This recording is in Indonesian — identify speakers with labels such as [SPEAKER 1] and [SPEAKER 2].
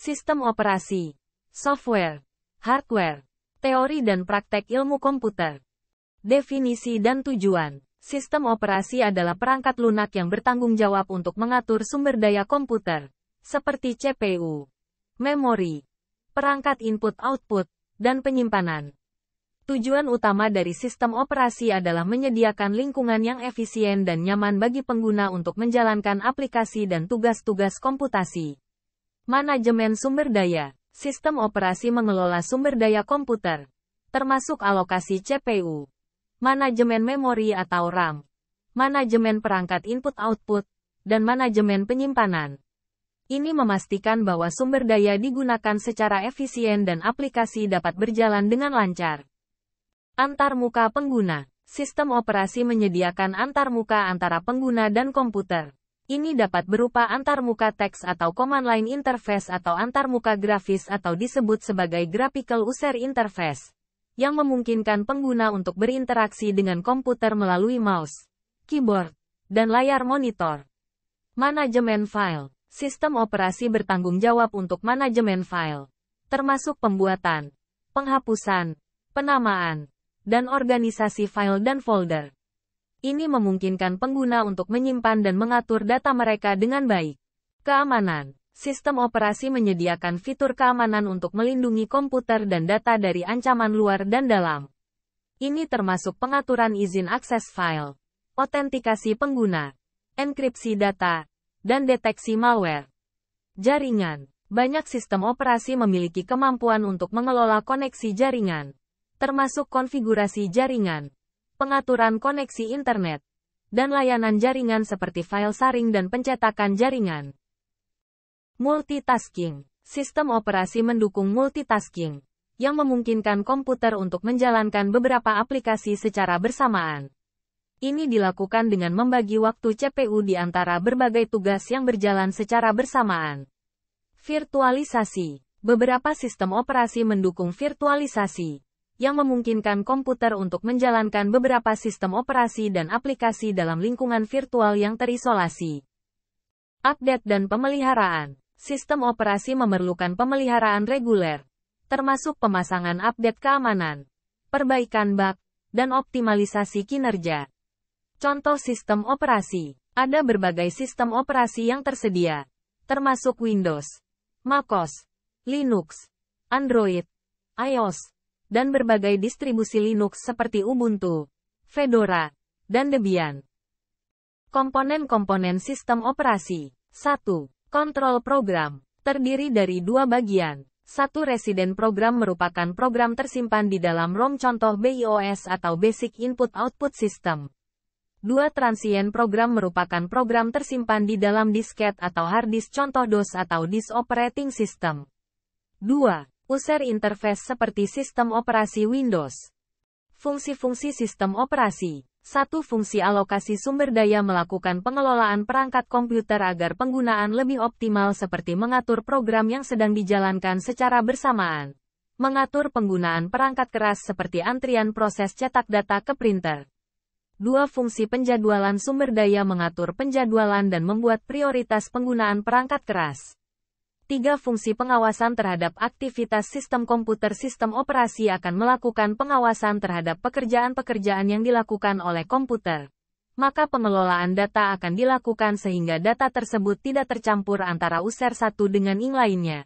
[SPEAKER 1] Sistem operasi, software, hardware, teori dan praktek ilmu komputer. Definisi dan tujuan. Sistem operasi adalah perangkat lunak yang bertanggung jawab untuk mengatur sumber daya komputer, seperti CPU, memori, perangkat input-output, dan penyimpanan. Tujuan utama dari sistem operasi adalah menyediakan lingkungan yang efisien dan nyaman bagi pengguna untuk menjalankan aplikasi dan tugas-tugas komputasi. Manajemen sumber daya. Sistem operasi mengelola sumber daya komputer, termasuk alokasi CPU, manajemen memori atau RAM, manajemen perangkat input-output, dan manajemen penyimpanan. Ini memastikan bahwa sumber daya digunakan secara efisien dan aplikasi dapat berjalan dengan lancar. Antarmuka pengguna. Sistem operasi menyediakan antarmuka antara pengguna dan komputer. Ini dapat berupa antarmuka teks atau command line interface atau antarmuka grafis atau disebut sebagai graphical user interface, yang memungkinkan pengguna untuk berinteraksi dengan komputer melalui mouse, keyboard, dan layar monitor. Manajemen file. Sistem operasi bertanggung jawab untuk manajemen file, termasuk pembuatan, penghapusan, penamaan, dan organisasi file dan folder. Ini memungkinkan pengguna untuk menyimpan dan mengatur data mereka dengan baik. Keamanan. Sistem operasi menyediakan fitur keamanan untuk melindungi komputer dan data dari ancaman luar dan dalam. Ini termasuk pengaturan izin akses file, otentikasi pengguna, enkripsi data, dan deteksi malware. Jaringan. Banyak sistem operasi memiliki kemampuan untuk mengelola koneksi jaringan, termasuk konfigurasi jaringan, pengaturan koneksi internet, dan layanan jaringan seperti file sharing dan pencetakan jaringan. Multitasking. Sistem operasi mendukung multitasking, yang memungkinkan komputer untuk menjalankan beberapa aplikasi secara bersamaan. Ini dilakukan dengan membagi waktu CPU di antara berbagai tugas yang berjalan secara bersamaan. Virtualisasi. Beberapa sistem operasi mendukung virtualisasi, yang memungkinkan komputer untuk menjalankan beberapa sistem operasi dan aplikasi dalam lingkungan virtual yang terisolasi. Update dan pemeliharaan. Sistem operasi memerlukan pemeliharaan reguler, termasuk pemasangan update keamanan, perbaikan bug, dan optimalisasi kinerja. Contoh sistem operasi. Ada berbagai sistem operasi yang tersedia, termasuk Windows, macOS, Linux, Android, iOS, dan berbagai distribusi Linux seperti Ubuntu, Fedora, dan Debian. Komponen-komponen sistem operasi. 1. Kontrol program. Terdiri dari dua bagian. 1. Residen program merupakan program tersimpan di dalam ROM contoh BIOS atau Basic Input Output System. 2. Transient program merupakan program tersimpan di dalam disket atau hard disk contoh DOS atau Disk Operating System. 2. User interface seperti sistem operasi Windows. Fungsi-fungsi sistem operasi. 1. Fungsi alokasi sumber daya melakukan pengelolaan perangkat komputer agar penggunaan lebih optimal seperti mengatur program yang sedang dijalankan secara bersamaan. Mengatur penggunaan perangkat keras seperti antrian proses cetak data ke printer. 2. Fungsi penjadwalan sumber daya mengatur penjadwalan dan membuat prioritas penggunaan perangkat keras. 3. Fungsi pengawasan terhadap aktivitas sistem komputer. Sistem operasi akan melakukan pengawasan terhadap pekerjaan-pekerjaan yang dilakukan oleh komputer. Maka pengelolaan data akan dilakukan sehingga data tersebut tidak tercampur antara user satu dengan yang lainnya.